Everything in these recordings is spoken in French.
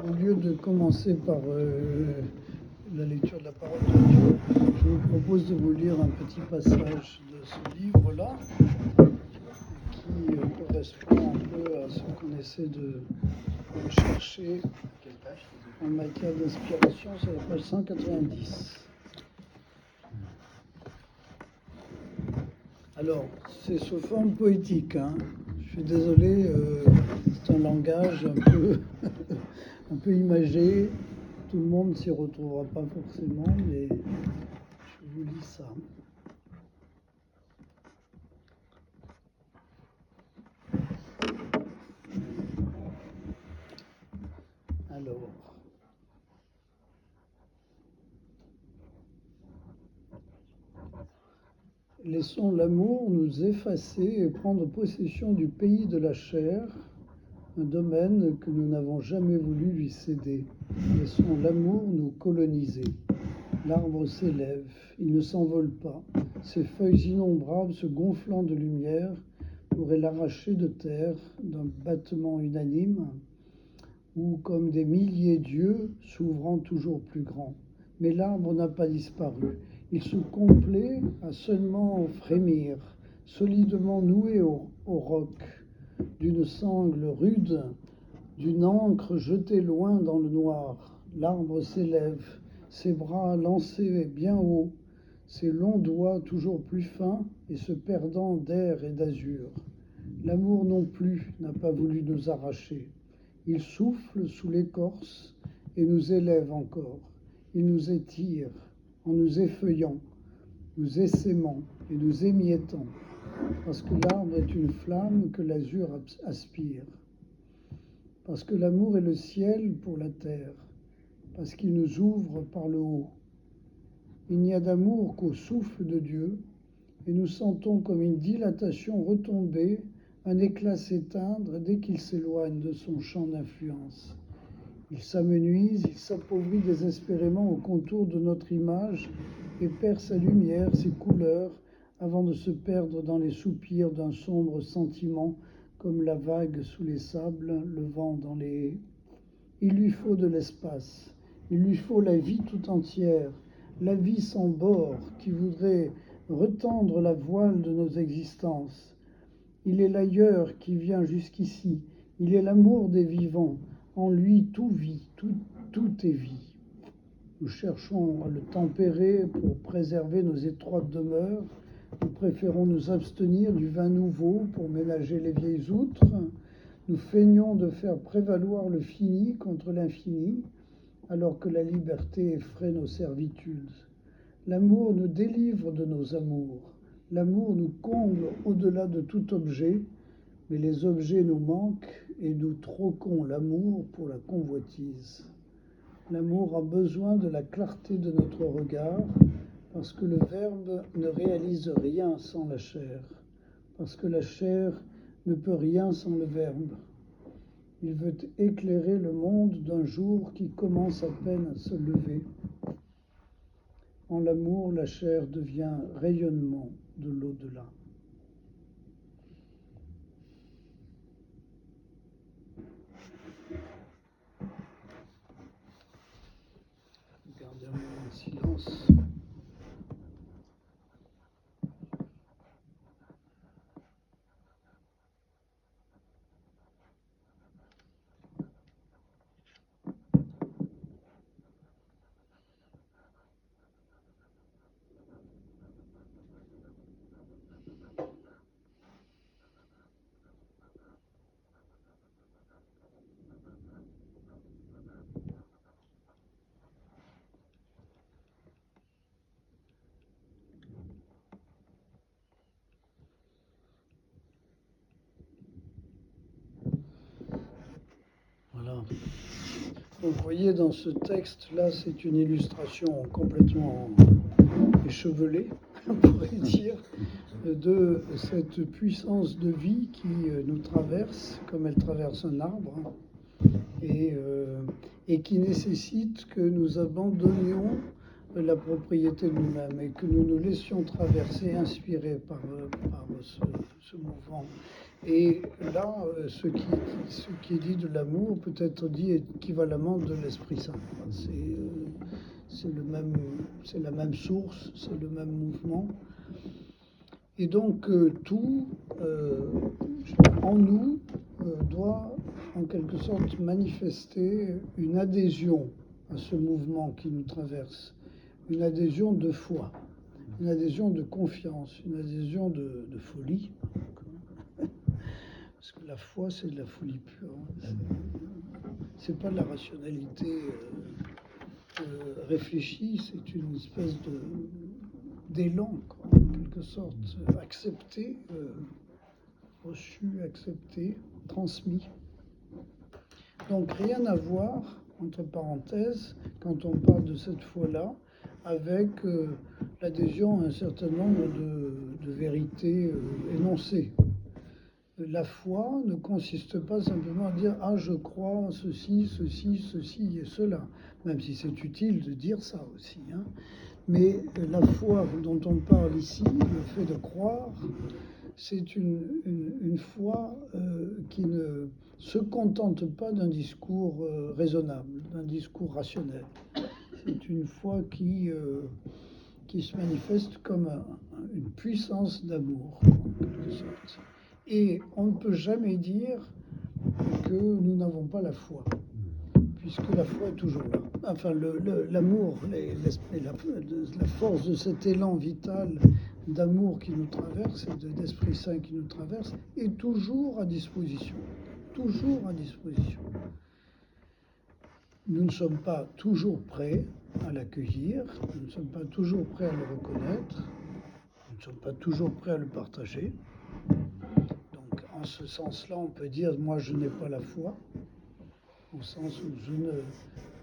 Au lieu de commencer par la lecture de la parole de Dieu, je vous propose de vous lire un petit passage de ce livre-là, qui correspond un peu à ce qu'on essaie de chercher en matière d'inspiration, c'est la page 190. Alors, c'est sous forme poétique, hein. Je suis désolé, c'est un langage un peu imagé. Tout le monde ne s'y retrouvera pas forcément, mais je vous lis ça. Alors, laissons l'amour nous effacer et prendre possession du pays de la chair, un domaine que nous n'avons jamais voulu lui céder. Laissons l'amour nous coloniser. L'arbre s'élève, il ne s'envole pas. Ses feuilles innombrables se gonflant de lumière pourraient l'arracher de terre d'un battement unanime ou comme des milliers d'yeux s'ouvrant toujours plus grands. Mais l'arbre n'a pas disparu. Il se complaît à seulement frémir, solidement noué au roc, d'une sangle rude, d'une ancre jetée loin dans le noir. L'arbre s'élève, ses bras lancés bien haut, ses longs doigts toujours plus fins et se perdant d'air et d'azur. L'amour non plus n'a pas voulu nous arracher. Il souffle sous l'écorce et nous élève encore. Il nous étire en nous effeuillant, nous essaimant et nous émiettant, parce que l'arbre est une flamme que l'azur aspire, parce que l'amour est le ciel pour la terre, parce qu'il nous ouvre par le haut. Il n'y a d'amour qu'au souffle de Dieu, et nous sentons comme une dilatation retomber, un éclat s'éteindre dès qu'il s'éloigne de son champ d'influence. Il s'amenuise, il s'appauvrit désespérément au contour de notre image et perd sa lumière, ses couleurs, avant de se perdre dans les soupirs d'un sombre sentiment, comme la vague sous les sables, le vent dans les haies. Il lui faut de l'espace, il lui faut la vie tout entière, la vie sans bord qui voudrait retendre la voile de nos existences. Il est l'ailleurs qui vient jusqu'ici, il est l'amour des vivants, en lui tout vit, tout est vie. Nous cherchons à le tempérer pour préserver nos étroites demeures, nous préférons nous abstenir du vin nouveau pour ménager les vieilles outres, nous feignons de faire prévaloir le fini contre l'infini, alors que la liberté effraie nos servitudes. L'amour nous délivre de nos amours, l'amour nous comble au-delà de tout objet, mais les objets nous manquent et nous troquons l'amour pour la convoitise. L'amour a besoin de la clarté de notre regard, parce que le Verbe ne réalise rien sans la chair, parce que la chair ne peut rien sans le Verbe. Il veut éclairer le monde d'un jour qui commence à peine à se lever. En l'amour, la chair devient rayonnement de l'au-delà. Gardez un moment de silence. Voilà. Donc, vous voyez, dans ce texte-là, c'est une illustration complètement échevelée, on pourrait dire, de cette puissance de vie qui nous traverse, comme elle traverse un arbre, et qui nécessite que nous abandonnions la propriété de nous-mêmes et que nous nous laissions traverser, inspirer par ce mouvement. Et là, ce qui est dit de l'amour peut être dit équivalemment de l'Esprit Saint. C'est la même source, c'est le même mouvement. Et donc tout en nous doit en quelque sorte manifester une adhésion à ce mouvement qui nous traverse, une adhésion de foi, une adhésion de confiance, une adhésion de folie. Parce que la foi, c'est de la folie pure. C'est pas de la rationalité réfléchie, c'est une espèce d'élan, en quelque sorte, accepté, reçu, accepté, transmis. Donc rien à voir, entre parenthèses, quand on parle de cette foi-là, avec l'adhésion à un certain nombre de vérités énoncées. La foi ne consiste pas simplement à dire « Ah, je crois ceci, ceci, ceci et cela », même si c'est utile de dire ça aussi. Hein. Mais la foi dont on parle ici, le fait de croire, c'est une foi qui ne se contente pas d'un discours raisonnable, d'un discours rationnel. C'est une foi qui se manifeste comme une puissance d'amour, en quelque sorte. Et on ne peut jamais dire que nous n'avons pas la foi, puisque la foi est toujours là. Enfin, l'amour, la force de cet élan vital d'amour qui nous traverse et d'Esprit Saint qui nous traverse est toujours à disposition. Toujours à disposition. Nous ne sommes pas toujours prêts à l'accueillir, nous ne sommes pas toujours prêts à le reconnaître, nous ne sommes pas toujours prêts à le partager. Donc, en ce sens-là, on peut dire, moi, je n'ai pas la foi, au sens où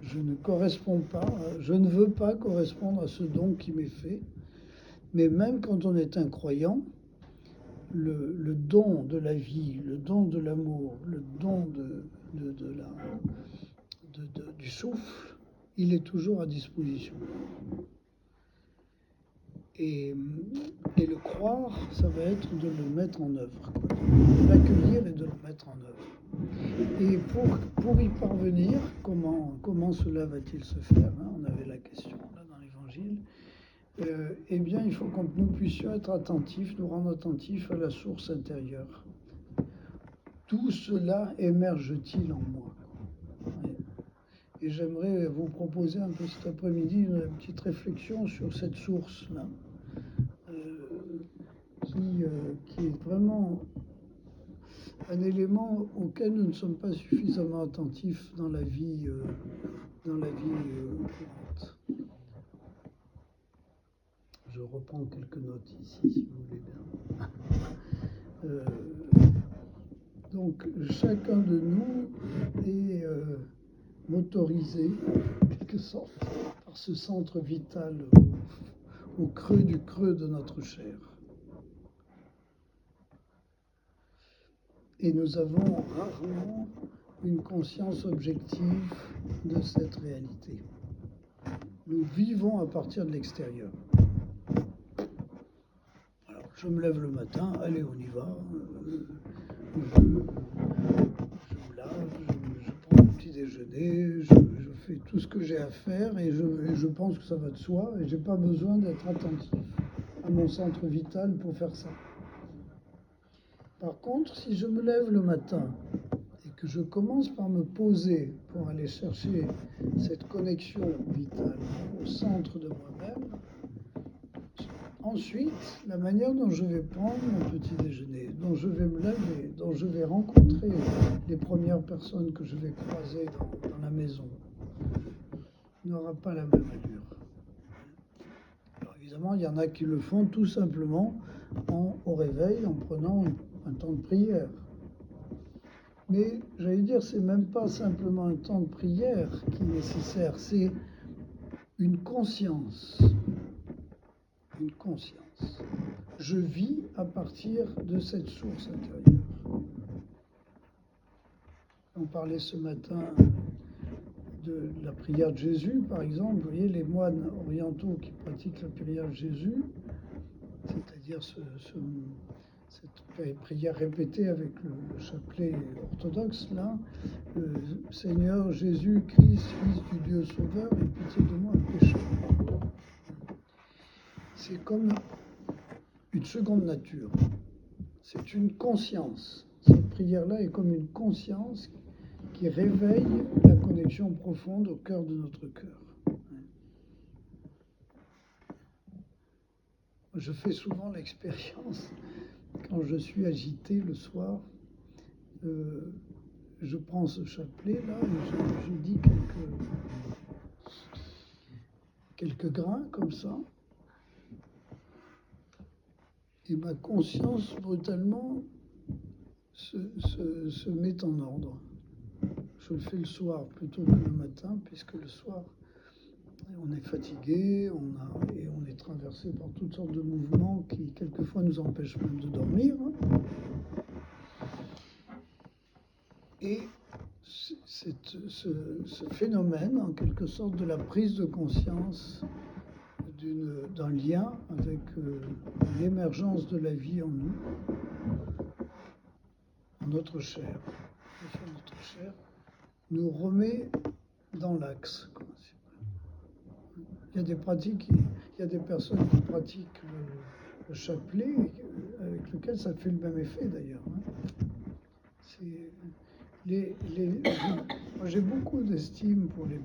je ne corresponds pas, je ne veux pas correspondre à ce don qui m'est fait. Mais même quand on est incroyant, le don de la vie, le don de l'amour, le don du souffle, il est toujours à disposition. Et le croire, ça va être de le mettre en œuvre, de l'accueillir et de le mettre en œuvre. Et pour y parvenir, comment cela va-t-il se faire, hein, on avait la question là dans l'Évangile. Eh bien, il faut que nous puissions être attentifs, nous rendre attentifs à la source intérieure. Tout cela émerge-t-il en moi? Et j'aimerais vous proposer un peu cet après-midi une petite réflexion sur cette source-là, qui est vraiment un élément auquel nous ne sommes pas suffisamment attentifs dans la vie courante. Je reprends quelques notes ici, si vous voulez bien. Donc, chacun de nous est motorisé, en quelque sorte, par ce centre vital au creux du creux de notre chair. Et nous avons rarement une conscience objective de cette réalité. Nous vivons à partir de l'extérieur. Alors, je me lève le matin, allez, on y va. Je me lave, je prends mon petit déjeuner, je fais tout ce que j'ai à faire et je pense que ça va de soi et je n'ai pas besoin d'être attentif à mon centre vital pour faire ça. Par contre, si je me lève le matin et que je commence par me poser pour aller chercher cette connexion vitale au centre de moi-même, ensuite, la manière dont je vais prendre mon petit déjeuner, dont je vais me laver, dont je vais rencontrer les premières personnes que je vais croiser dans la maison, n'aura pas la même allure. Alors évidemment, il y en a qui le font tout simplement au réveil, en prenant un temps de prière. Mais j'allais dire, c'est même pas simplement un temps de prière qui est nécessaire, c'est une conscience. Une conscience. Je vis à partir de cette source intérieure. On parlait ce matin de la prière de Jésus, par exemple. Vous voyez, les moines orientaux qui pratiquent la prière de Jésus, c'est-à-dire cette prière répétée avec le chapelet orthodoxe, là, Seigneur Jésus Christ, Fils du Dieu Sauveur, aie pitié de moi, pécheur. C'est comme une seconde nature. C'est une conscience. Cette prière-là est comme une conscience qui réveille la connexion profonde au cœur de notre cœur. Je fais souvent l'expérience, quand je suis agité le soir, je prends ce chapelet-là et je dis quelques grains comme ça, et ma conscience brutalement se met en ordre. Je le fais le soir plutôt que le matin, puisque le soir, on est fatigué, et on est traversé par toutes sortes de mouvements qui, quelquefois, nous empêchent même de dormir. Et ce phénomène, en quelque sorte, de la prise de conscience d'un lien avec l'émergence de la vie en nous, en notre chair, nous remet dans l'axe. Il y a des pratiques, il y a des personnes qui pratiquent le chapelet, avec lequel ça fait le même effet d'ailleurs. Moi, j'ai beaucoup d'estime pour les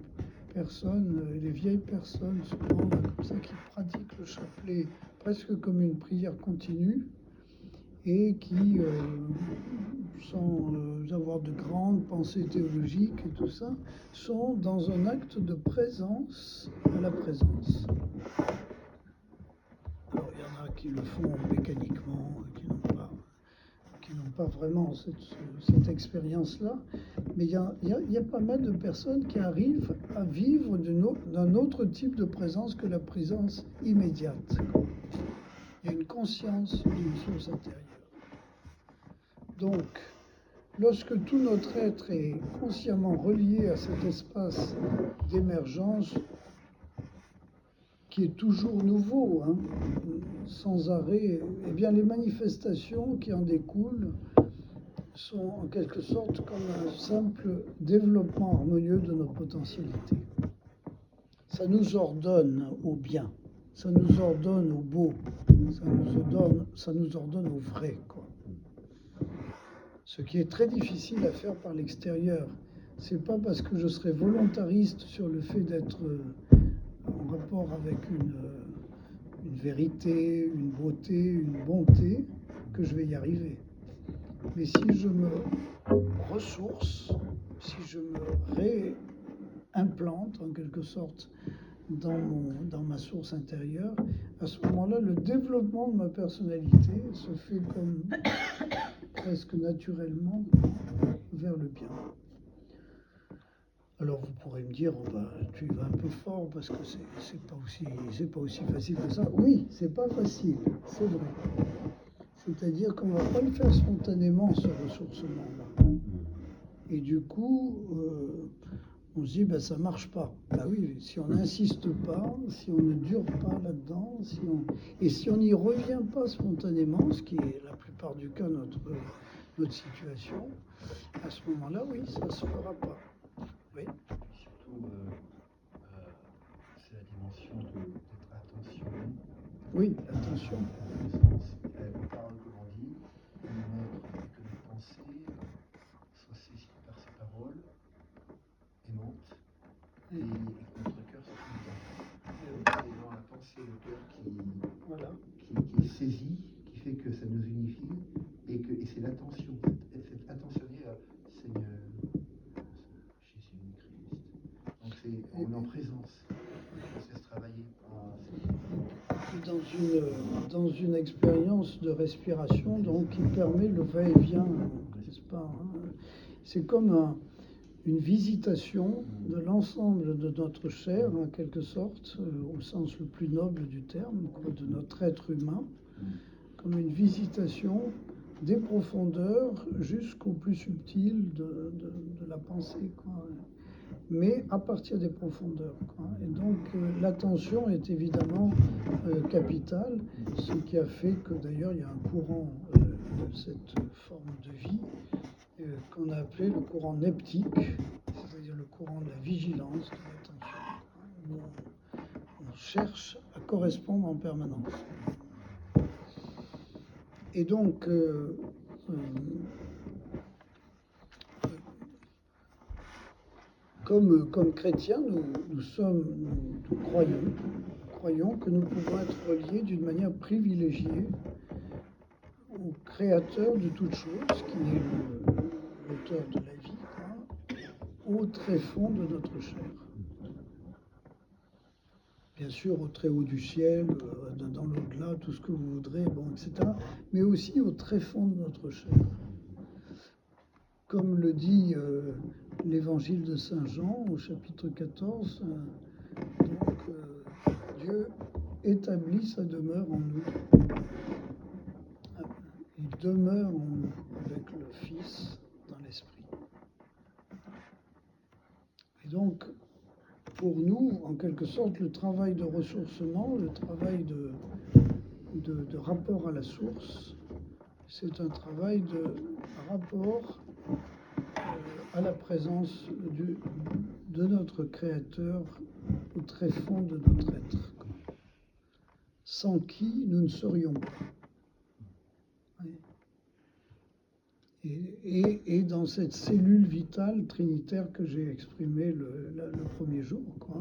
personnes, les vieilles personnes souvent comme ça, qui pratiquent le chapelet presque comme une prière continue et qui, sans avoir de grandes pensées théologiques et tout ça, sont dans un acte de présence à la présence. Alors il y en a qui le font mécaniquement, qui n'ont pas vraiment cette expérience-là, mais il y a pas mal de personnes qui arrivent à vivre d'un autre type de présence que la présence immédiate. Il y a une conscience d'une source intérieure. Donc, lorsque tout notre être est consciemment relié à cet espace d'émergence qui est toujours nouveau, sans arrêt, eh bien les manifestations qui en découlent sont en quelque sorte comme un simple développement harmonieux de nos potentialités. Ça nous ordonne au bien, ça nous ordonne au beau, ça nous ordonne au vrai, quoi. Ce qui est très difficile à faire par l'extérieur. C'est pas parce que je serai volontariste sur le fait d'être en rapport avec une vérité, une beauté, une bonté, que je vais y arriver. Mais si je me ressource, si je me réimplante en quelque sorte dans ma source intérieure, à ce moment-là, le développement de ma personnalité se fait comme presque naturellement vers le bien. Alors vous pourrez me dire, tu y vas un peu fort parce que c'est pas aussi facile que ça. Oui, c'est pas facile, c'est vrai. C'est-à-dire qu'on ne va pas le faire spontanément, ce ressourcement-là. Et du coup, on se dit, ça ne marche pas. Oui, si on n'insiste pas, si on ne dure pas là-dedans, et si on n'y revient pas spontanément, ce qui est la plupart du cas notre situation, à ce moment-là, oui, ça ne se fera pas. Oui. Surtout, c'est la dimension d'être attention. Oui, attention. La parole que l'on dit, permettre que nos pensées soient saisies par ces paroles, aimantes, et que notre cœur soit content. Et dans la pensée, le cœur qui est saisi, qui fait que ça nous unifie, et c'est l'attention, cette attentionner à Seigneur, Jésus-Christ. Donc on est en présence, on se laisse travailler. Dans une expérience de respiration donc, qui permet le va-et-vient, n'est-ce pas, c'est comme une visitation de l'ensemble de notre chair, en quelque sorte, au sens le plus noble du terme, de notre être humain, comme une visitation des profondeurs jusqu'au plus subtil de la pensée, quoi. mais à partir des profondeurs, quoi. Et donc l'attention est évidemment capitale, ce qui a fait que d'ailleurs il y a un courant de cette forme de vie qu'on a appelé le courant neptique, c'est-à-dire le courant de la vigilance, de l'attention, où on cherche à correspondre en permanence. Et donc, comme chrétiens, nous croyons que nous pouvons être reliés d'une manière privilégiée au Créateur de toutes choses, qui est l'auteur de la vie, quoi, au tréfonds de notre chair. Bien sûr, au très haut du ciel, dans l'au-delà, tout ce que vous voudrez, bon, etc., mais aussi au tréfonds de notre chair. Comme le dit l'évangile de Saint Jean au chapitre 14, Dieu établit sa demeure en nous. Il demeure en nous avec le Fils dans l'Esprit. Et donc, pour nous, en quelque sorte, le travail de ressourcement, le travail de rapport à la source, c'est un travail de rapport à la présence de notre Créateur au tréfonds de notre être, sans qui nous ne serions pas. Et dans cette cellule vitale trinitaire que j'ai exprimée le premier jour, quoi,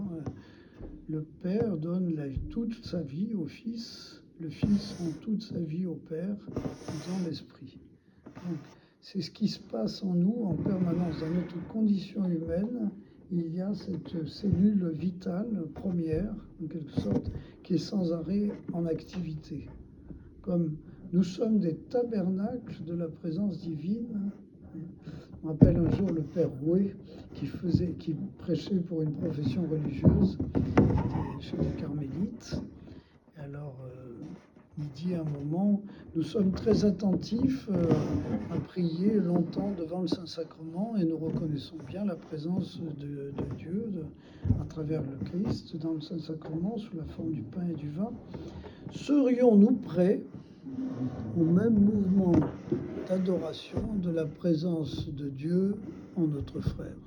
le Père donne toute sa vie au Fils, le Fils rend toute sa vie au Père dans l'Esprit. Donc, c'est ce qui se passe en nous en permanence. Dans notre condition humaine, il y a cette cellule vitale première, en quelque sorte, qui est sans arrêt en activité. Comme nous sommes des tabernacles de la présence divine. On rappelle un jour le père Rouet qui prêchait pour une profession religieuse chez les carmélites. Et alors, il dit à un moment, nous sommes très attentifs à prier longtemps devant le Saint-Sacrement et nous reconnaissons bien la présence de Dieu à travers le Christ dans le Saint-Sacrement sous la forme du pain et du vin. Serions-nous prêts au même mouvement d'adoration de la présence de Dieu en notre frère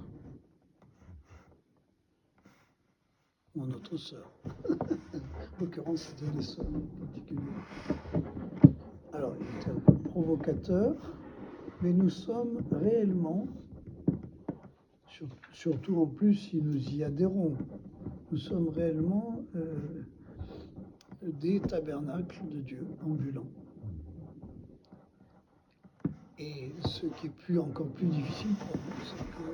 ou en notre sœur? En l'occurrence, c'était les sœurs en particulier. Alors, il était un peu provocateur, mais nous sommes réellement, surtout en plus si nous y adhérons, nous sommes réellement des tabernacles de Dieu ambulants. Et ce qui est encore plus difficile pour nous, c'est que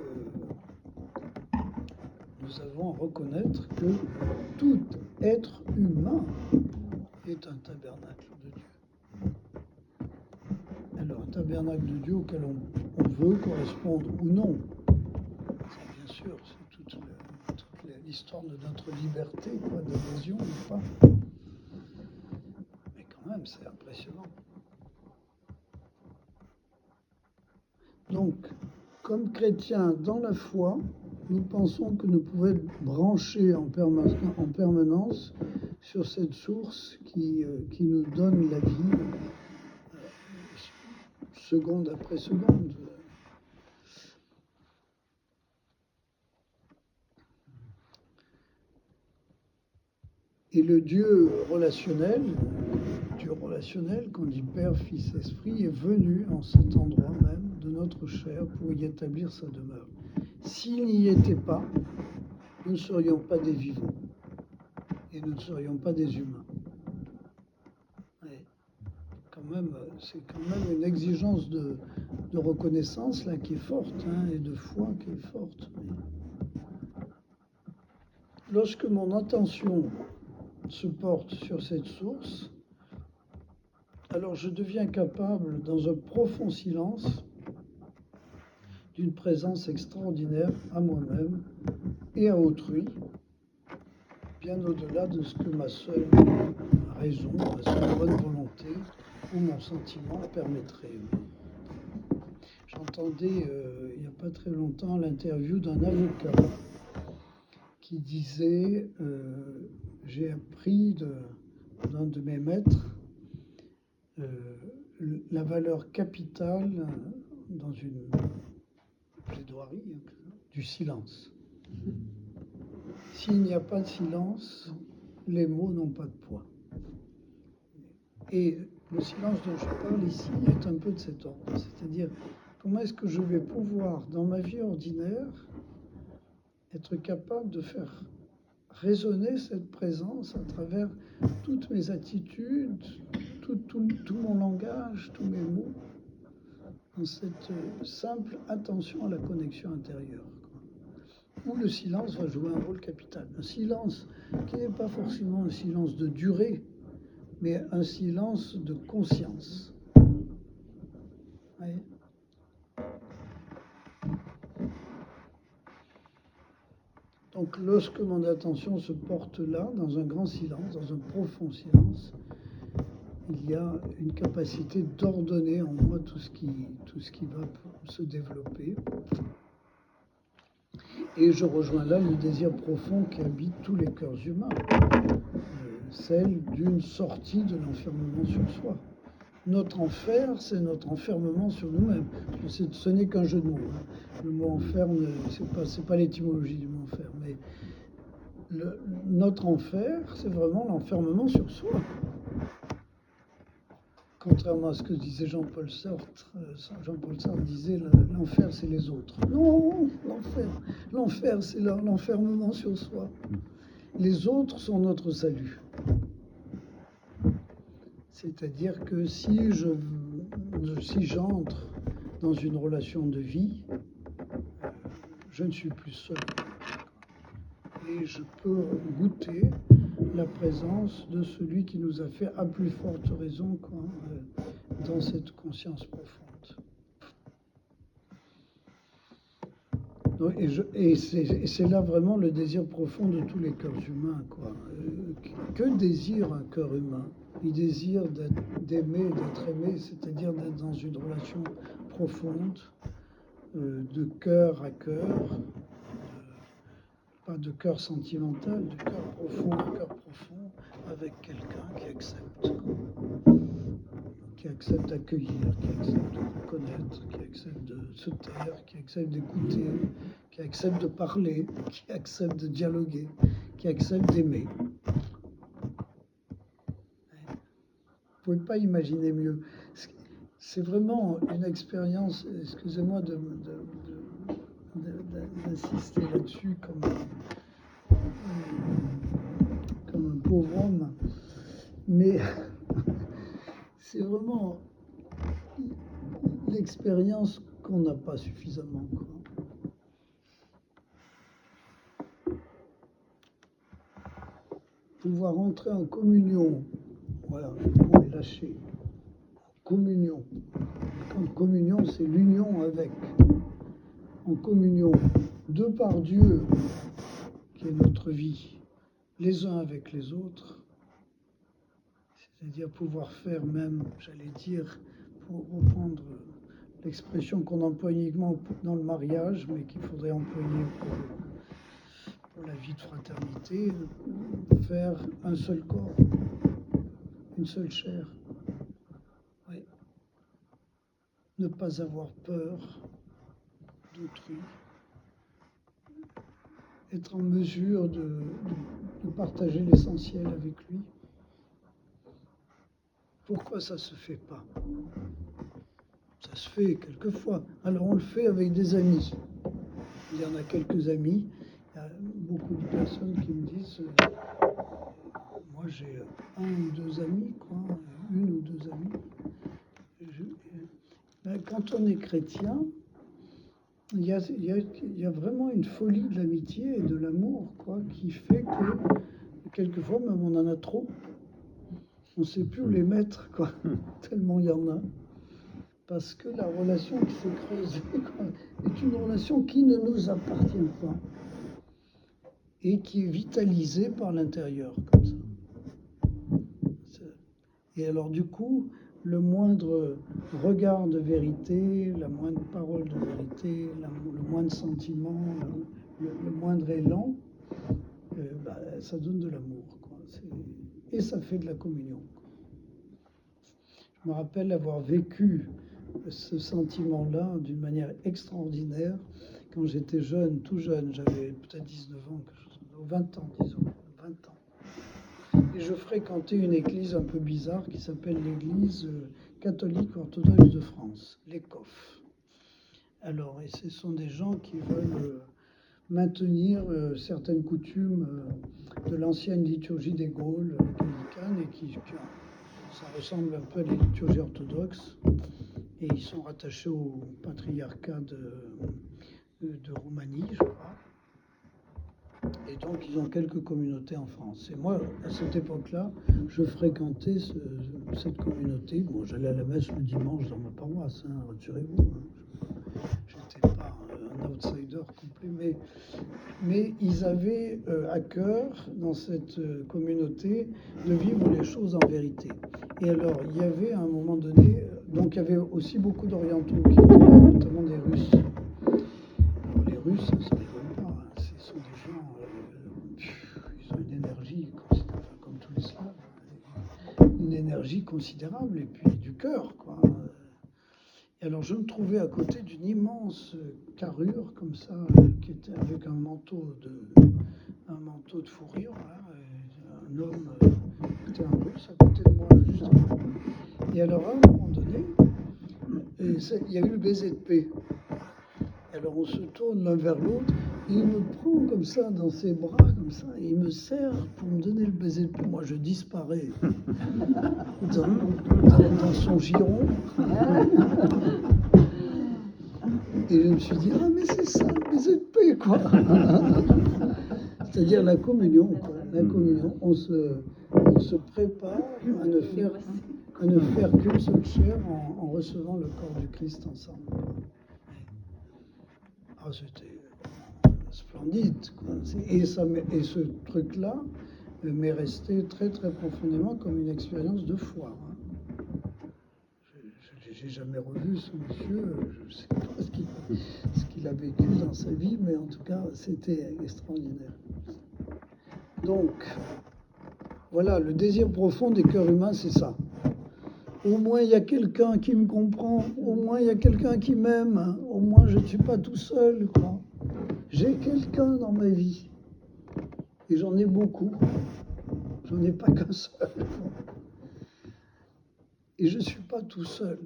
nous avons à reconnaître que tout être humain est un tabernacle de Dieu. Alors, un tabernacle de Dieu auquel on veut correspondre ou non. C'est bien sûr, c'est toute l'histoire de notre liberté, quoi, d'adhésion ou pas. Mais quand même, c'est impressionnant. Donc, comme chrétiens dans la foi, nous pensons que nous pouvons être branchés en permanence sur cette source qui nous donne la vie, seconde après seconde. Et le Dieu relationnel, qu'on dit Père, Fils, Esprit, est venu en cet endroit même de notre chair pour y établir sa demeure. S'il n'y était pas, nous ne serions pas des vivants et nous ne serions pas des humains. C'est quand même une exigence de reconnaissance là qui est forte, et de foi qui est forte. Lorsque mon attention se porte sur cette source, alors je deviens capable, dans un profond silence, d'une présence extraordinaire à moi-même et à autrui, bien au-delà de ce que ma seule raison, ma seule bonne volonté ou mon sentiment permettrait. J'entendais il n'y a pas très longtemps l'interview d'un avocat qui disait j'ai appris d'un de mes maîtres la valeur capitale dans une plaidoirie du silence. S'il n'y a pas de silence, les mots n'ont pas de poids. Et le silence dont je parle ici est un peu de cet ordre. C'est-à-dire, comment est-ce que je vais pouvoir, dans ma vie ordinaire, être capable de faire résonner cette présence à travers toutes mes attitudes, tout mon langage, tous mes mots, dans cette simple attention à la connexion intérieure, où le silence va jouer un rôle capital. Un silence qui n'est pas forcément un silence de durée, mais un silence de conscience. Oui. Donc lorsque mon attention se porte là, dans un grand silence, dans un profond silence, il y a une capacité d'ordonner en moi tout ce qui va se développer. Et je rejoins là le désir profond qui habite tous les cœurs humains, celle d'une sortie de l'enfermement sur soi. Notre enfer, c'est notre enfermement sur nous-mêmes. Ce n'est qu'un jeu de mots. Le mot enfer, c'est pas l'étymologie du mot enfer, mais notre enfer, c'est vraiment l'enfermement sur soi. Contrairement à ce que disait Jean-Paul Sartre, disait l'enfer c'est les autres. Non, l'enfer c'est l'enfermement sur soi. Les autres sont notre salut. C'est-à-dire que si j'entre dans une relation de vie, je ne suis plus seul. Et je peux goûter la présence de celui qui nous a fait à plus forte raison dans cette conscience profonde. Donc, et c'est là vraiment le désir profond de tous les cœurs humains. Que désire un cœur humain? Il désire d'aimer, d'être aimé, c'est-à-dire d'être dans une relation profonde, de cœur à cœur, pas de cœur sentimental, de cœur profond, avec quelqu'un qui accepte d'accueillir, qui accepte de connaître, qui accepte de se taire, qui accepte d'écouter, qui accepte de parler, qui accepte de dialoguer, qui accepte d'aimer. Vous ne pouvez pas imaginer mieux. C'est vraiment une expérience, excusez-moi d'insister là-dessus comme un pauvre homme, mais c'est vraiment l'expérience qu'on n'a pas suffisamment. Pouvoir entrer en communion, voilà, le mot est lâché. Communion. Quand communion, c'est l'union avec. En communion, de par Dieu, qui est notre vie, les uns avec les autres, c'est-à-dire pouvoir faire même, j'allais dire, pour reprendre l'expression qu'on emploie uniquement dans le mariage, mais qu'il faudrait employer pour la vie de fraternité, faire un seul corps, une seule chair. Oui. Ne pas avoir peur d'autrui, être en mesure de partager l'essentiel avec lui. Pourquoi ça ne se fait pas? Ça se fait quelquefois. Alors on le fait avec des amis. Il y en a quelques amis. Il y a beaucoup de personnes qui me disent moi j'ai un ou deux amis, une ou deux amis. Quand on est chrétien, il y a vraiment une folie de l'amitié et de l'amour, qui fait que quelquefois même on en a trop. On ne sait plus où les mettre, tellement il y en a. Parce que la relation qui s'est creusée est une relation qui ne nous appartient pas et qui est vitalisée par l'intérieur, comme ça. Et alors du coup, le moindre regard de vérité, la moindre parole de vérité, le moindre sentiment, le moindre élan, ça donne de l'amour, quoi. Et ça fait de la communion. Je me rappelle avoir vécu ce sentiment-là d'une manière extraordinaire quand j'étais jeune, tout jeune, j'avais peut-être 19 ans, 20 ans, disons, 20 ans. Et je fréquentais une église un peu bizarre qui s'appelle l'église catholique orthodoxe de France, l'ECOF. Alors, et ce sont des gens qui veulent maintenir certaines coutumes de l'ancienne liturgie des Gaules gallicanes et ça ressemble un peu à la liturgie orthodoxe. Et ils sont rattachés au patriarcat de Roumanie, je crois. Et donc, ils ont quelques communautés en France. Et moi, à cette époque-là, je fréquentais cette communauté. Bon, j'allais à la messe le dimanche dans ma paroisse, hein, rassurez-vous. Hein. Je n'étais pas un outsider complet, mais ils avaient à cœur, dans cette communauté, de vivre les choses en vérité. Et alors, il y avait à un moment donné, donc il y avait aussi beaucoup d'orientaux qui étaient là, notamment des Russes. Alors, les Russes, ça ne rigole pas, hein. Ce sont des gens, ils ont une énergie, comme tous les Slaves, une énergie considérable, et puis du cœur, quoi. Et alors je me trouvais à côté d'une immense carrure comme ça, qui était avec un manteau de fourrure, là, un homme qui était un Russe à côté de moi, justement. Et alors à un moment donné, il y a eu le baiser de paix. Alors on se tourne l'un vers l'autre, et il me prend comme ça dans ses bras, comme ça, et il me serre pour me donner le baiser de paix. Moi je disparais dans son giron. Et je me suis dit, ah mais c'est ça, le baiser de paix, quoi. C'est-à-dire la communion, quoi. La communion, on se prépare à ne faire qu'une seule chair en recevant le corps du Christ ensemble. Ah, c'était splendide, quoi. Et ce truc-là m'est resté très très profondément comme une expérience de foi. Hein. Je n'ai jamais revu ce monsieur, je ne sais pas ce qu'il a vécu dans sa vie, mais en tout cas, c'était extraordinaire. Donc, voilà, le désir profond des cœurs humains, c'est ça. Au moins, il y a quelqu'un qui me comprend, au moins, il y a quelqu'un qui m'aime, au moins, je ne suis pas tout seul, quoi. J'ai quelqu'un dans ma vie, et j'en ai beaucoup, j'en ai pas qu'un seul, quoi. Et je ne suis pas tout seul.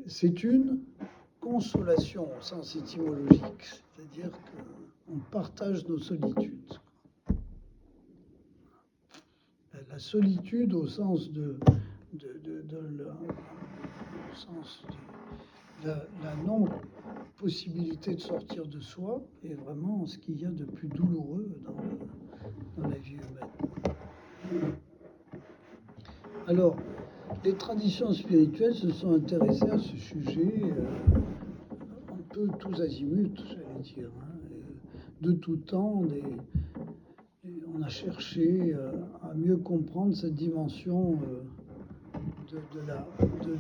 C'est une consolation au sens étymologique, c'est-à-dire qu'on partage nos solitudes. La solitude au sens de la non-possibilité de sortir de soi est vraiment ce qu'il y a de plus douloureux dans la vie humaine. Alors, les traditions spirituelles se sont intéressées à ce sujet un peu tous azimuts, j'allais dire. Hein, de tout temps, on a cherché à mieux comprendre cette dimension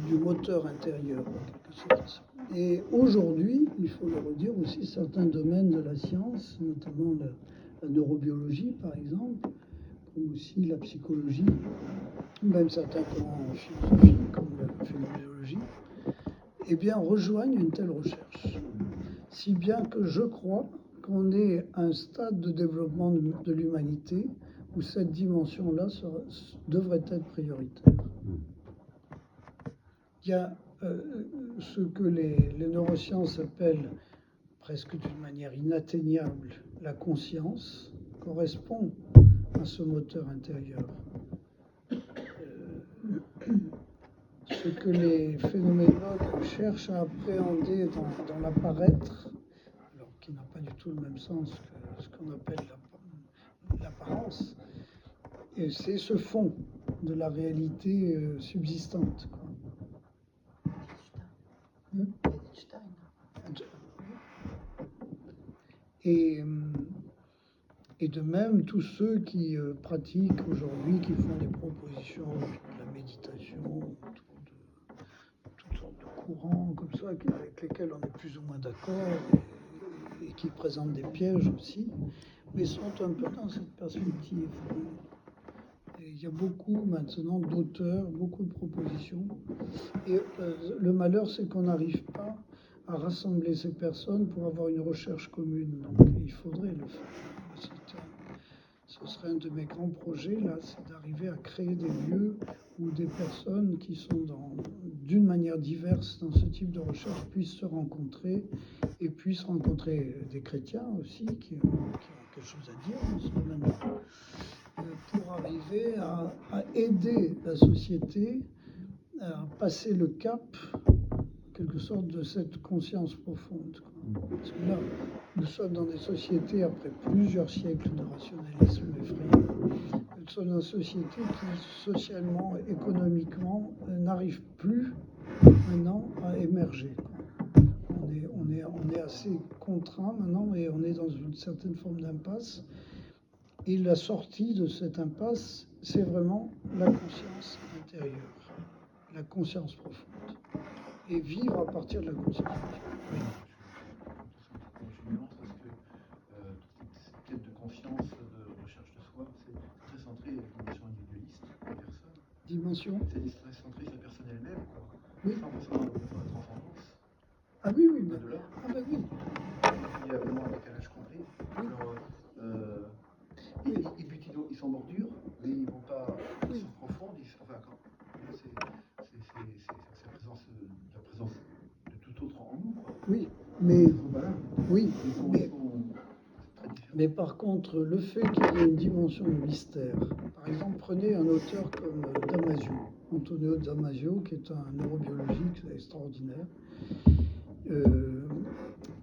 du moteur intérieur, en quelque sorte. Et aujourd'hui, il faut le redire aussi, certains domaines de la science, notamment la neurobiologie par exemple, comme aussi la psychologie, même certains courants en philosophie, comme la phénoménologie, eh bien, rejoignent une telle recherche. Si bien que je crois qu'on est à un stade de développement de l'humanité où cette dimension-là devrait être prioritaire. Il y a ce que les neurosciences appellent, presque d'une manière inatteignable, la conscience, correspond à ce moteur intérieur. Ce que les phénoménologues cherchent à appréhender dans l'apparaître, alors qui n'a pas du tout le même sens que ce qu'on appelle l'apparence, et c'est ce fond de la réalité subsistante. Et de même, tous ceux qui pratiquent aujourd'hui, qui font des propositions de la méditation, courants comme ça, avec lesquels on est plus ou moins d'accord et qui présentent des pièges aussi, mais sont un peu dans cette perspective. Et il y a beaucoup maintenant d'auteurs, beaucoup de propositions. Et le malheur, c'est qu'on n'arrive pas à rassembler ces personnes pour avoir une recherche commune. Donc il faudrait le faire. Ce serait un de mes grands projets, là, c'est d'arriver à créer des lieux où des personnes qui sont d'une manière diverse dans ce type de recherche puissent se rencontrer et puissent rencontrer des chrétiens aussi qui ont quelque chose à dire dans ce domaine-là, pour arriver à aider la société à passer le cap, en quelque sorte, de cette conscience profonde. Parce que là, nous sommes dans des sociétés, après plusieurs siècles de rationalisme effrayant, nous sommes dans des sociétés qui, socialement, économiquement, n'arrivent plus maintenant à émerger. On est assez contraint maintenant et on est dans une certaine forme d'impasse. Et la sortie de cette impasse, c'est vraiment la conscience intérieure, la conscience profonde. Et vivre à partir de la conscience profonde. Oui. Je nuance parce que toute cette quête de conscience, de recherche de soi, c'est très centré sur la dimension individualiste de la personne. Dimension. C'est très centré sur la personne elle-même, quoi. Oui. Sans forcément sur la transcendance. Ah oui, oui. Au-delà. Ah ben oui. Il y a vraiment un décalage complet. Oui. Alors, et puis ils sont bordures, mais ils vont pas. Ils sont profonds. Enfin, c'est la présence de tout autre en nous, quoi. Oui, mais Voilà. oui, C'est très différent. mais par contre, le fait qu'il y ait une dimension de mystère, par exemple, prenez un auteur comme Damasio, Antonio Damasio, qui est un neurobiologiste extraordinaire,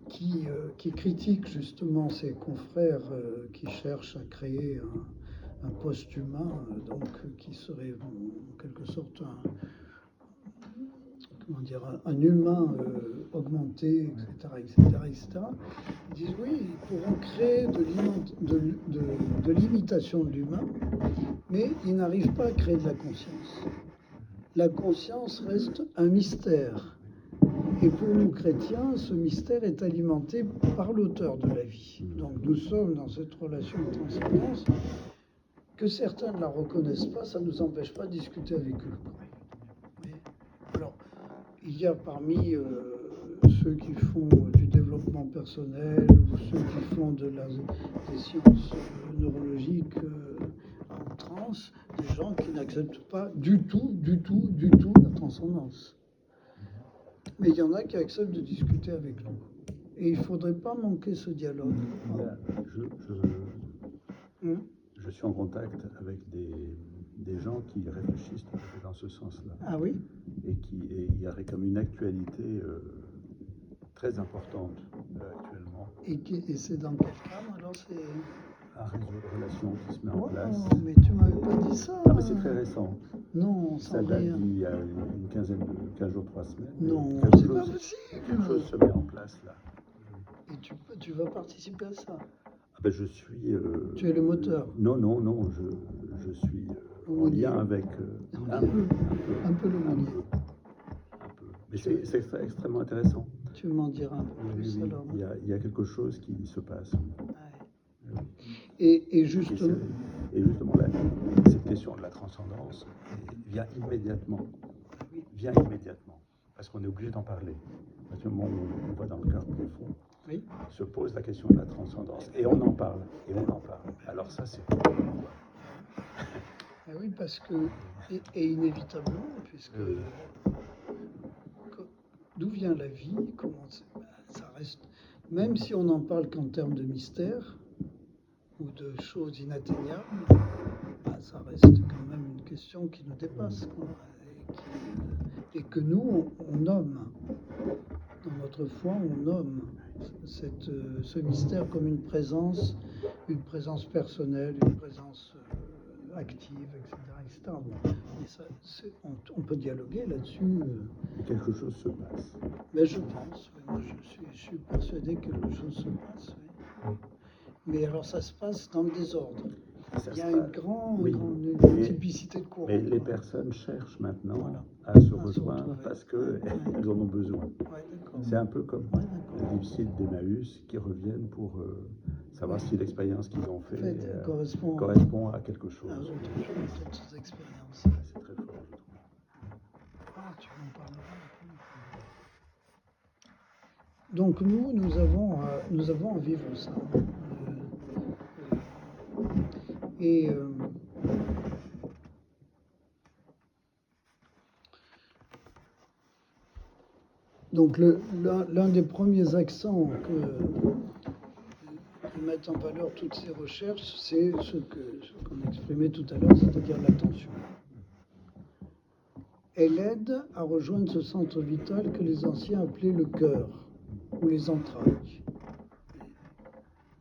qui critique justement ses confrères qui cherchent à créer un post-humain, donc qui serait en quelque sorte un humain augmenté, etc. Ils disent oui, ils pourront créer de l'imitation de l'humain, mais ils n'arrivent pas à créer de la conscience. La conscience reste un mystère. Et pour nous chrétiens, ce mystère est alimenté par l'auteur de la vie. Donc nous sommes dans cette relation de transcendance. Que certains ne la reconnaissent pas, ça ne nous empêche pas de discuter avec eux. Mais, alors, il y a parmi ceux qui font du développement personnel ou ceux qui font des sciences neurologiques en transe, des gens qui n'acceptent pas du tout la transcendance. Mais il y en a qui acceptent de discuter avec nous. Et il ne faudrait pas manquer ce dialogue. Je suis en contact avec des gens qui réfléchissent tout à fait dans ce sens-là. Ah oui? Et il y aurait comme une actualité très importante actuellement. Et c'est dans quel cadre alors? C'est un réseau de relations qui se met en place. Non, mais tu m'avais pas dit ça. Ah, mais c'est très récent. Non, ça date d'il y a une quinzaine de 15 jours, 3 semaines. Non, c'est pas possible. Quelque chose se met en place là. Et tu vas participer à ça? Ah ben, je suis. Tu es le moteur? Non, je suis en lien avec. Un peu le monier. Un peu. Mais c'est extrêmement intéressant. Tu m'en diras un peu plus oui, alors. Il y a quelque chose qui se passe. Ouais. Et justement. Et justement, cette question de la transcendance vient immédiatement. Parce qu'on est obligé d'en parler. À partir du moment où on va dans le cœur profond, se pose la question de la transcendance. Et on en parle. Alors ça, c'est... Oui, parce que, et inévitablement, puisque d'où vient la vie, ça reste, même si on n'en parle qu'en termes de mystère ou de choses inatteignables, ça reste quand même une question qui nous dépasse, et que nous, on nomme. Dans notre foi, on nomme ce mystère comme une présence personnelle, une présence active, etc. Bon, on peut dialoguer là-dessus. Quelque chose se passe. Mais je pense, moi je suis persuadé que quelque chose se passe. Oui. Mais alors ça se passe dans le désordre. Il y a une grande multiplicité de courants. Mais les personnes cherchent maintenant à ce rejoindre parce qu'elles en ont besoin. Ouais, c'est un peu comme les disciples d'Emmaüs qui reviennent pour savoir si l'expérience qu'ils ont fait correspond à quelque chose. À d'autres expériences. C'est très fort, je trouve. Ah, tu en parleras. Donc nous avons à vivre ça. Donc l'un des premiers accents que mettent en valeur toutes ces recherches, c'est ce qu'on exprimait tout à l'heure, c'est-à-dire l'attention. Elle aide à rejoindre ce centre vital que les anciens appelaient le cœur ou les entrailles.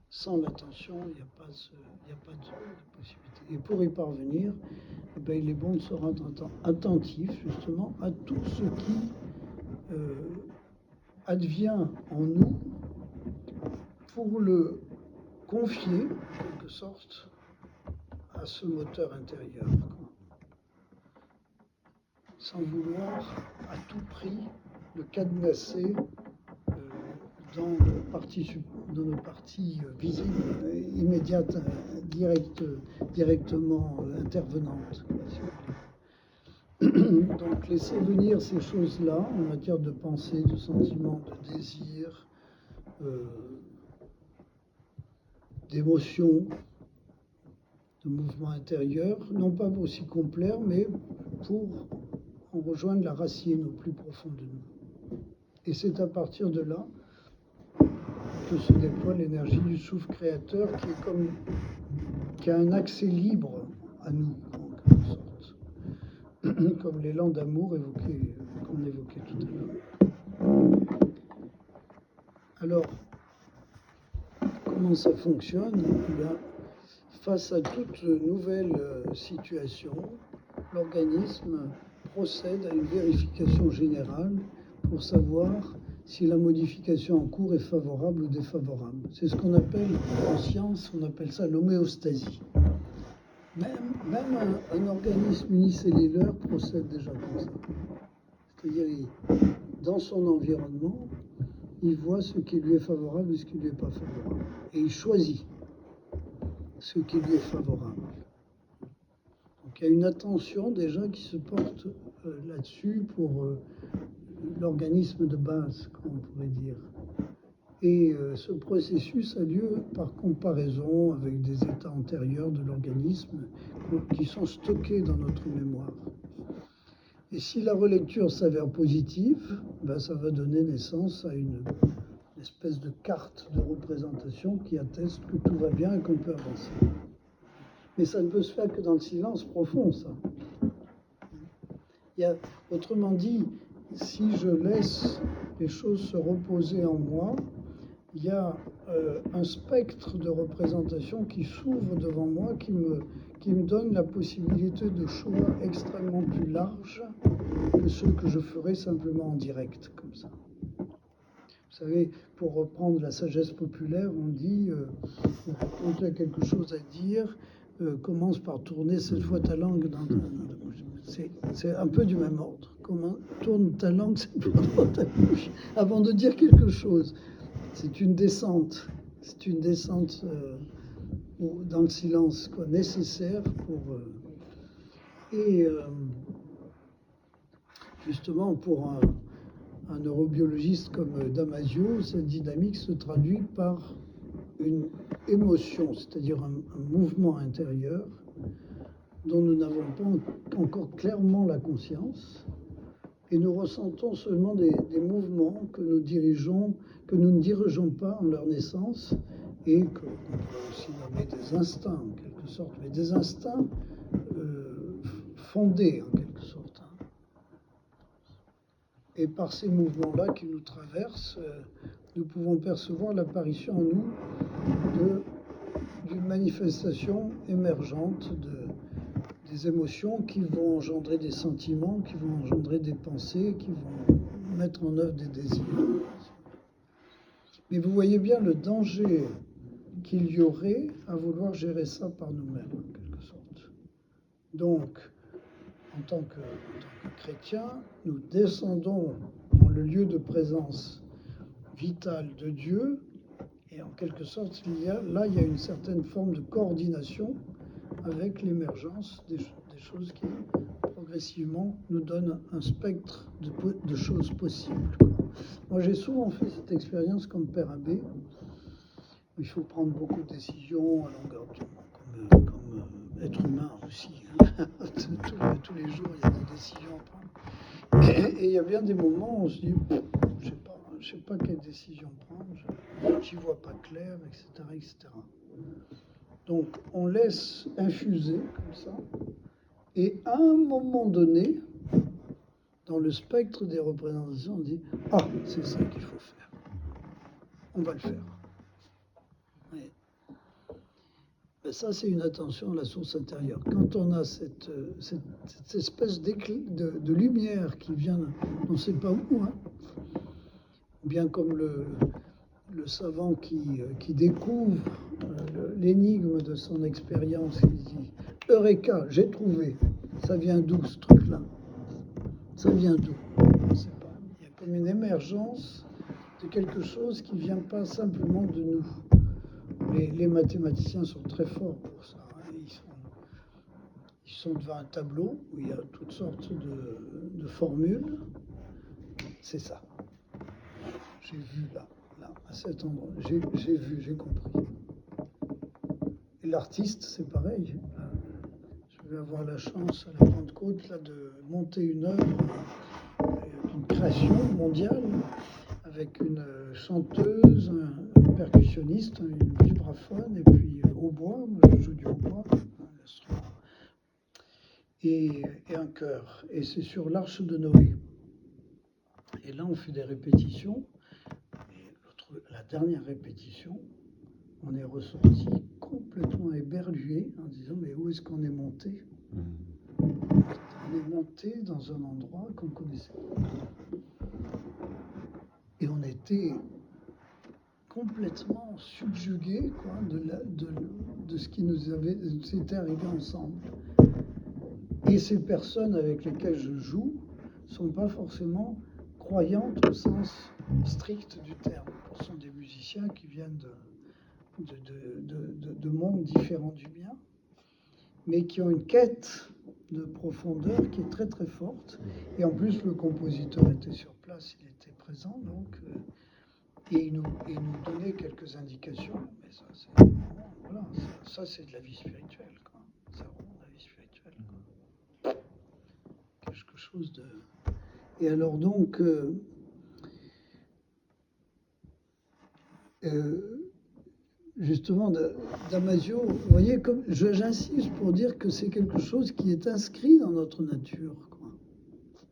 Sans l'attention, il n'y a pas de possibilité. Et pour y parvenir, il est bon de se rendre attentif justement à tout ce qui advient en nous pour le confier, en quelque sorte, à ce moteur intérieur. Sans vouloir à tout prix le cadenasser dans nos parties visibles, immédiates, directement intervenantes. Donc laisser venir ces choses-là en matière de pensée, de sentiment, de désir, d'émotion, de mouvement intérieur, non pas pour s'y complaire, mais pour en rejoindre la racine au plus profond de nous. Et c'est à partir de là que se déploie l'énergie du souffle créateur qui a un accès libre à nous, en quelque sorte, comme l'élan d'amour qu'on évoquait tout à l'heure. Alors, comment ça fonctionne? Face à toute nouvelle situation, l'organisme procède à une vérification générale pour savoir si la modification en cours est favorable ou défavorable. C'est ce qu'on appelle, en science, on appelle ça l'homéostasie. Même un organisme unicellulaire procède déjà comme ça. C'est-à-dire, dans son environnement, il voit ce qui lui est favorable et ce qui lui est pas favorable. Et il choisit ce qui lui est favorable. Donc il y a une attention déjà qui se porte là-dessus pour l'organisme de base, comme on pourrait dire. Et ce processus a lieu par comparaison avec des états antérieurs de l'organisme qui sont stockés dans notre mémoire. Et si la relecture s'avère positive, ça va donner naissance à une espèce de carte de représentation qui atteste que tout va bien et qu'on peut avancer. Mais ça ne peut se faire que dans le silence profond, ça. Autrement dit, si je laisse les choses se reposer en moi, il y a un spectre de représentation qui s'ouvre devant moi, qui me donne la possibilité de choix extrêmement plus larges que ceux que je ferais simplement en direct, comme ça. Vous savez, pour reprendre la sagesse populaire, on dit, quand tu as quelque chose à dire, commence par tourner 7 fois ta langue dans c'est un peu du même ordre. Tourne ta langue 7 fois dans ta bouche avant de dire quelque chose. C'est une descente. C'est une descente dans le silence nécessaire pour... justement, pour un neurobiologiste comme Damasio, cette dynamique se traduit par une émotion, c'est-à-dire un mouvement intérieur dont nous n'avons pas encore clairement la conscience, et nous ressentons seulement des mouvements que nous ne dirigeons pas en leur naissance, et qu'on peut aussi nommer des instincts en quelque sorte, mais des instincts fondés en quelque sorte. Et par ces mouvements-là qui nous traversent, nous pouvons percevoir l'apparition en nous d'une manifestation émergente des émotions qui vont engendrer des sentiments, qui vont engendrer des pensées, qui vont mettre en œuvre des désirs. Mais vous voyez bien le danger qu'il y aurait à vouloir gérer ça par nous-mêmes, en quelque sorte. Donc, en tant que chrétiens, nous descendons dans le lieu de présence vitale de Dieu, et en quelque sorte, il y a une certaine forme de coordination avec l'émergence des choses qui progressivement nous donnent un spectre de choses possibles. Moi, j'ai souvent fait cette expérience comme père abbé. Il faut prendre beaucoup de décisions à longueur de temps, comme être humain aussi. Tous les jours, il y a des décisions à prendre. Et il y a bien des moments où on se dit, je sais pas quelle décision prendre, j'y vois pas clair, etc., etc. Donc, on laisse infuser comme ça. Et à un moment donné, dans le spectre des représentations, on dit « Ah, c'est ça qu'il faut faire. On va le faire. » Ben ça, c'est une attention à la source intérieure. Quand on a cette espèce de lumière qui vient, on ne sait pas où, hein, bien comme le savant qui découvre l'énigme de son expérience, il dit « Eureka, j'ai trouvé. Ça vient d'où ce truc-là? Ça vient d'où? On ne sait pas. Il y a comme une émergence de quelque chose qui ne vient pas simplement de nous. Les mathématiciens sont très forts pour ça. Hein. Ils sont devant un tableau où il y a toutes sortes de formules. C'est ça. J'ai vu là, à cet endroit. J'ai vu, j'ai compris. Et l'artiste, c'est pareil. Je vais avoir la chance à la Pentecôte là, de monter une œuvre, une création mondiale avec une chanteuse, un percussionniste, un vibraphone et puis hautbois. Moi, je joue du hautbois, un instrument, et un chœur. Et c'est sur l'Arche de Noé. Et là, on fait des répétitions. Et la dernière répétition, on est ressorti complètement éberlué en disant mais où est-ce qu'on est monté? On est monté dans un endroit qu'on connaissait. Et on était complètement subjugué de ce qui nous était arrivé ensemble. Et ces personnes avec lesquelles je joue ne sont pas forcément croyantes au sens strict du terme. Ce sont des musiciens qui viennent de mondes différents du mien, mais qui ont une quête de profondeur qui est très très forte. Et en plus, le compositeur était sur place, il était présent, donc, et il nous donnait quelques indications. Mais ça, c'est voilà, ça, c'est de la vie spirituelle, quoi. C'est vraiment de la vie spirituelle, quoi. Quelque chose de. Et alors donc. Justement, Damasio, vous voyez, comme j'insiste pour dire que c'est quelque chose qui est inscrit dans notre nature, quoi.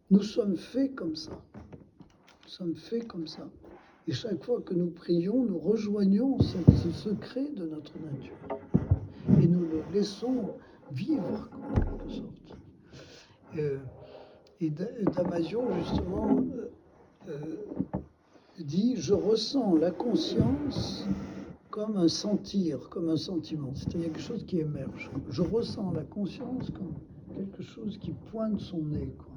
Nous sommes faits comme ça. Nous sommes faits comme ça. Et chaque fois que nous prions, nous rejoignons ce secret de notre nature. Et nous le laissons vivre, en quelque sorte. Et Damasio, justement, dit « Je ressens la conscience comme un sentir, comme un sentiment. C'est-à-dire quelque chose qui émerge. Je ressens la conscience comme quelque chose qui pointe son nez, quoi,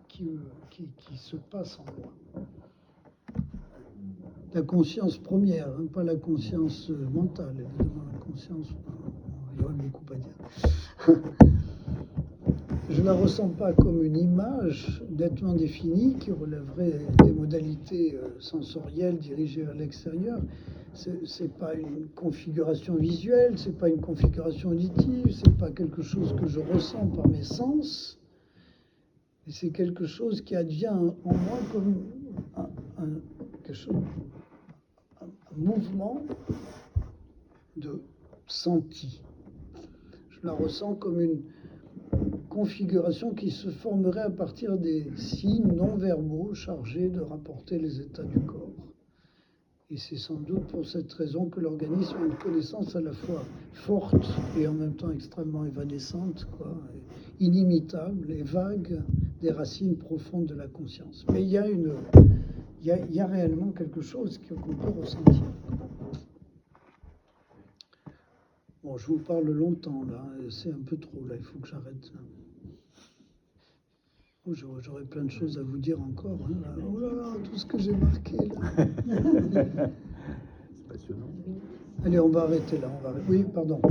qui se passe en moi. » La conscience première, hein, pas la conscience mentale, évidemment, la conscience, il y aurait beaucoup à dire. Je ne la ressens pas comme une image nettement définie qui relèverait des modalités sensorielles dirigées vers l'extérieur. C'est pas une configuration visuelle, c'est pas une configuration auditive, c'est pas quelque chose que je ressens par mes sens, mais c'est quelque chose qui advient en moi comme un mouvement de senti. Je la ressens comme une configuration qui se formerait à partir des signes non-verbaux chargés de rapporter les états du corps. Et c'est sans doute pour cette raison que l'organisme a une connaissance à la fois forte et en même temps extrêmement évanescente, quoi, inimitable et vague des racines profondes de la conscience. Mais il y a réellement quelque chose qu'on peut ressentir. Bon, je vous parle longtemps là, c'est un peu trop là, il faut que j'arrête. Oh, j'aurais plein de choses à vous dire encore. Hein, là. Oh là là, tout ce que j'ai marqué là. C'est passionnant. Allez, on va arrêter là. Oui, pardon.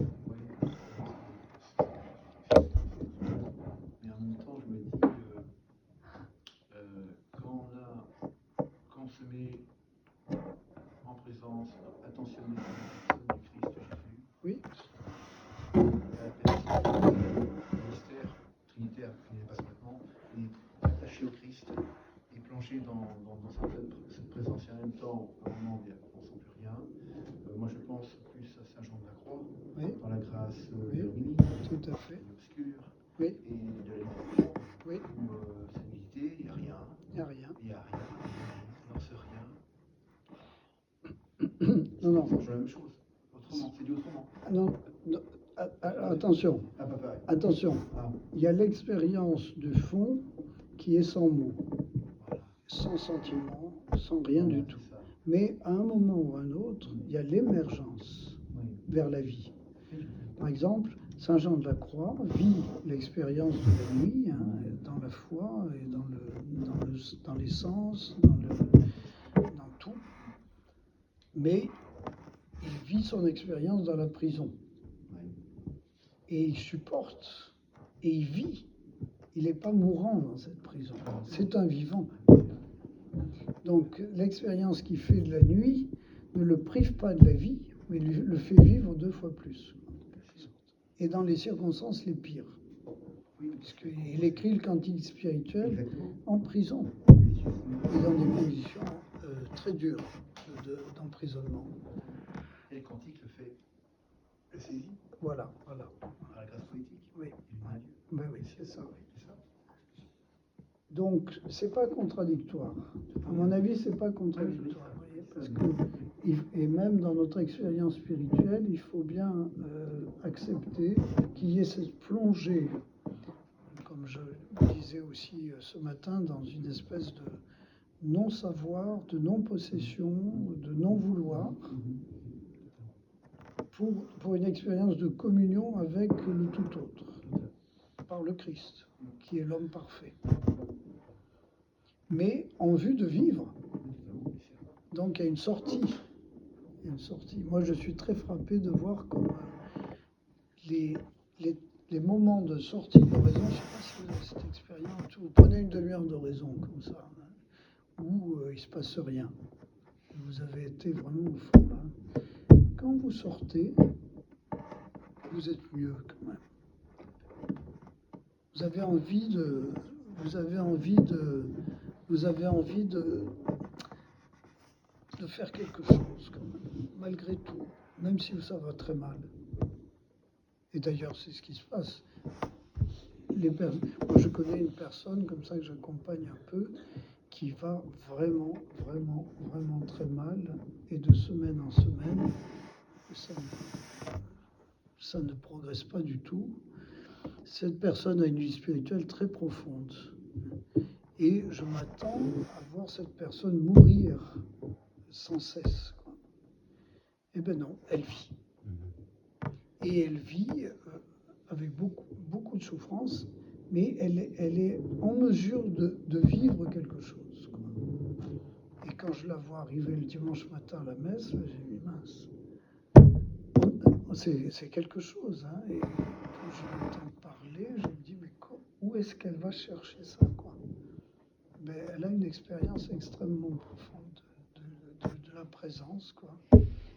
Mais en même temps, je me dis, quand on se met en présence, attentionné par la personne du Christ Jésus, Oui. le mystère trinitaire qui n'est pas maintenant, est attaché au Christ et plongé dans cette présence. Et en même temps, à un moment, on ne sent plus rien. Moi, je pense plus à Saint Jean de la Croix, Oui. dans la grâce Oui. luminique, Tout à fait. obscure, Oui. et de la lumière, Oui. où c'est médité, il n'y a rien. Il n'y a rien. Il n'y a rien, on n'en sait rien. Non. C'est la même chose. Autrement, c'est dit autrement. Non, attention. Ah, pas pareil. Attention. Ah, Il y a l'expérience du fond qui est sans mots, voilà. sans sentiment, sans rien Voilà, du c'est tout. ça. Mais à un moment ou à un autre, il y a l'émergence Oui. vers la vie. Oui. Par exemple, Saint Jean de la Croix vit l'expérience de la nuit, hein, dans la foi et dans les sens, dans tout. Mais il vit son expérience dans la prison. Oui. Et il supporte, et il vit. Il n'est pas mourant dans cette prison. C'est un vivant. Donc l'expérience qu'il fait de la nuit ne le prive pas de la vie, mais le fait vivre 2 fois plus. Et dans les circonstances les pires. Puisqu'il écrit le cantique spirituel Exactement. en prison, et dans des conditions très dures d'emprisonnement. Et le cantique le fait, le saisit Voilà. par la grâce politique. Oui, Oui, oui, c'est ça. Donc, c'est pas contradictoire. À mon avis, c'est pas contradictoire. Vous voyez, parce que, et même dans notre expérience spirituelle, il faut bien accepter qu'il y ait cette plongée, comme je le disais aussi ce matin, dans une espèce de non-savoir, de non-possession, de non-vouloir, pour une expérience de communion avec le tout autre, par le Christ, qui est l'homme parfait. Mais en vue de vivre. Donc il y a une sortie. Moi, je suis très frappé de voir comme les moments de sortie d'oraison, je ne sais pas si vous avez cette expérience, vous prenez une demi-heure d'oraison comme ça, hein, où il ne se passe rien. Vous avez été vraiment au fond là. Quand vous sortez, vous êtes mieux quand même. Vous avez envie de faire quelque chose quand même, malgré tout, même si ça va très mal. Et d'ailleurs, c'est ce qui se passe. Moi, je connais une personne comme ça que j'accompagne un peu, qui va vraiment, vraiment, vraiment très mal, et de semaine en semaine, ça ne progresse pas du tout. Cette personne a une vie spirituelle très profonde. Et je m'attends à voir cette personne mourir sans cesse. Quoi. Eh bien non, elle vit. Et elle vit avec beaucoup de souffrance, mais elle est en mesure de vivre quelque chose. Quoi. Et quand je la vois arriver le dimanche matin à la messe, j'ai dit mince. C'est quelque chose. Hein, et quand je l'entends parler, je me dis mais où est-ce qu'elle va chercher ça quoi. Mais elle a une expérience extrêmement profonde de la présence, quoi.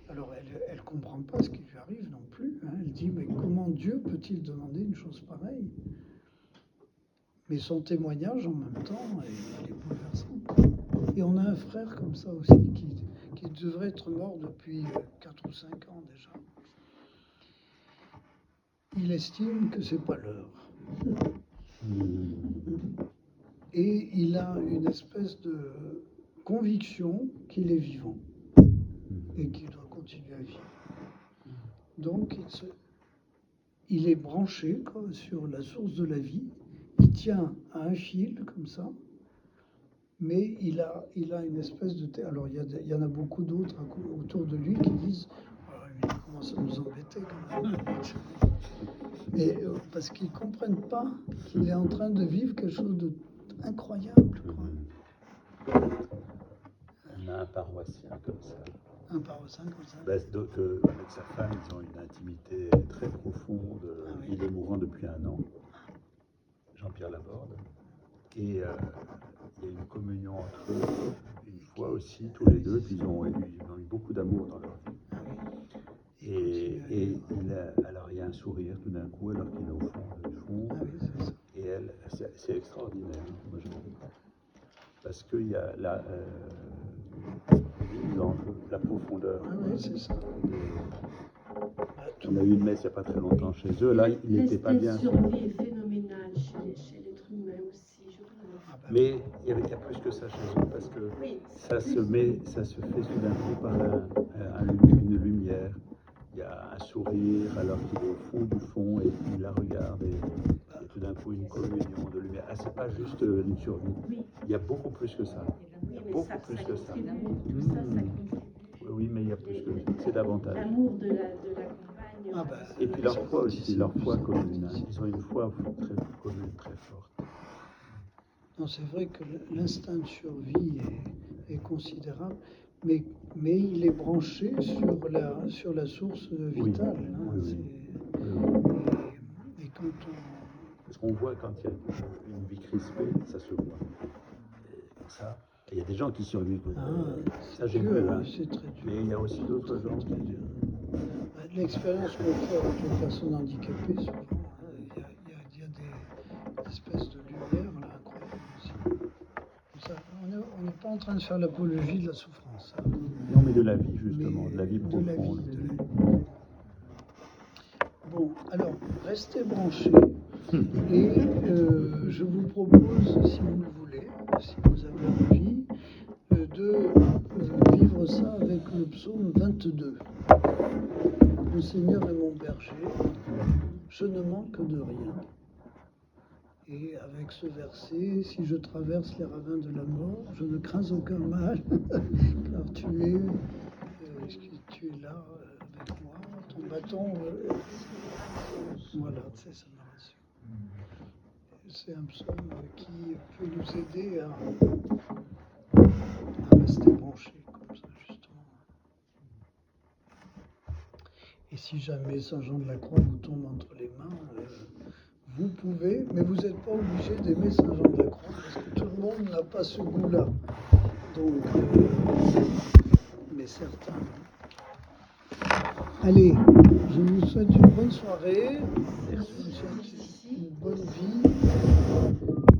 Alors, elle ne comprend pas ce qui lui arrive non plus. Hein. Elle dit, mais comment Dieu peut-il demander une chose pareille? Mais son témoignage, en même temps, il est bouleversant. Et on a un frère comme ça aussi, qui devrait être mort depuis 4 ou 5 ans déjà. Il estime que c'est pas l'heure. Et il a une espèce de conviction qu'il est vivant et qu'il doit continuer à vivre. Donc il est branché quoi, sur la source de la vie, il tient à un fil comme ça, mais il a une espèce de... Alors il y en a beaucoup d'autres autour de lui qui disent il commence à nous embêter quand même. Et, parce qu'ils ne comprennent pas qu'il est en train de vivre quelque chose de incroyable, quoi. On a un paroissien comme ça. Un paroissien comme ça. Donc, avec sa femme, ils ont une intimité très profonde. Ah oui. Il est mourant depuis 1 an, Jean-Pierre Laborde. Et il y a une communion entre eux, une fois aussi, tous les deux. Puis ils ont eu beaucoup d'amour dans leur vie. Ah oui. Alors il y a un sourire tout d'un coup, alors qu'il est au fond du fond. Ah oui, c'est ça. Et elle, c'est extraordinaire, moi je trouve. Parce qu'il y a la profondeur. Ah oui, c'est ça. On a eu une messe il n'y a pas très longtemps chez eux. Là, il n'était pas bien. L'instinct de survie est phénoménal chez l'être humain aussi, je trouve. Ah bah, Mais il y a plus que ça chez eux, parce que Oui, ça se fait tout d'un coup par une lumière. Il y a un sourire alors qu'il est au fond du fond et il la regarde et tout d'un coup une communion de lumière. Ah, c'est pas juste une survie. oui, Il y a beaucoup plus que ça. oui, mais Beaucoup ça plus que ça. contribue, tout ça contribue. Oui, mais il y a plus que ça. C'est davantage. L'amour de la compagne. Ah bah, Et puis leur foi aussi, leur foi commune. Ils ont une foi très commune, très forte. non, c'est vrai que l'instinct de survie est considérable, mais il est branché sur la source vitale. Oui, Hein, oui, et quand Parce qu'on voit quand il y a une vie crispée, ça se voit. Et comme ça, il y a des gens qui survivent. Ça, j'ai vu. Hein. C'est très dur. Mais il y a aussi d'autres gens qui... L'expérience qu'on fait avec les personnes handicapées, souvent, hein, il y a des espèces de lumière là, incroyables aussi. Ça, on n'est pas en train de faire l'apologie de la souffrance. Hein. Non, mais de la vie, justement, Mais de la vie profonde. de la vie. Bon, alors, restez branchés. Et je vous propose, si vous le voulez, si vous avez envie, de vivre ça avec le psaume 22. Le Seigneur est mon berger, je ne manque de rien. Et avec ce verset, si je traverse les ravins de la mort, je ne crains aucun mal, car tu es là avec moi, ton bâton, voilà, c'est ça me rassure. C'est un psaume qui peut nous aider à rester branchés comme ça, justement. Et si jamais Saint Jean de la Croix vous tombe entre les mains, vous pouvez, mais vous n'êtes pas obligé d'aimer Saint Jean de la Croix, parce que tout le monde n'a pas ce goût-là. Donc, mais certains. Allez, je vous souhaite une bonne soirée, je vous souhaite une bonne vie.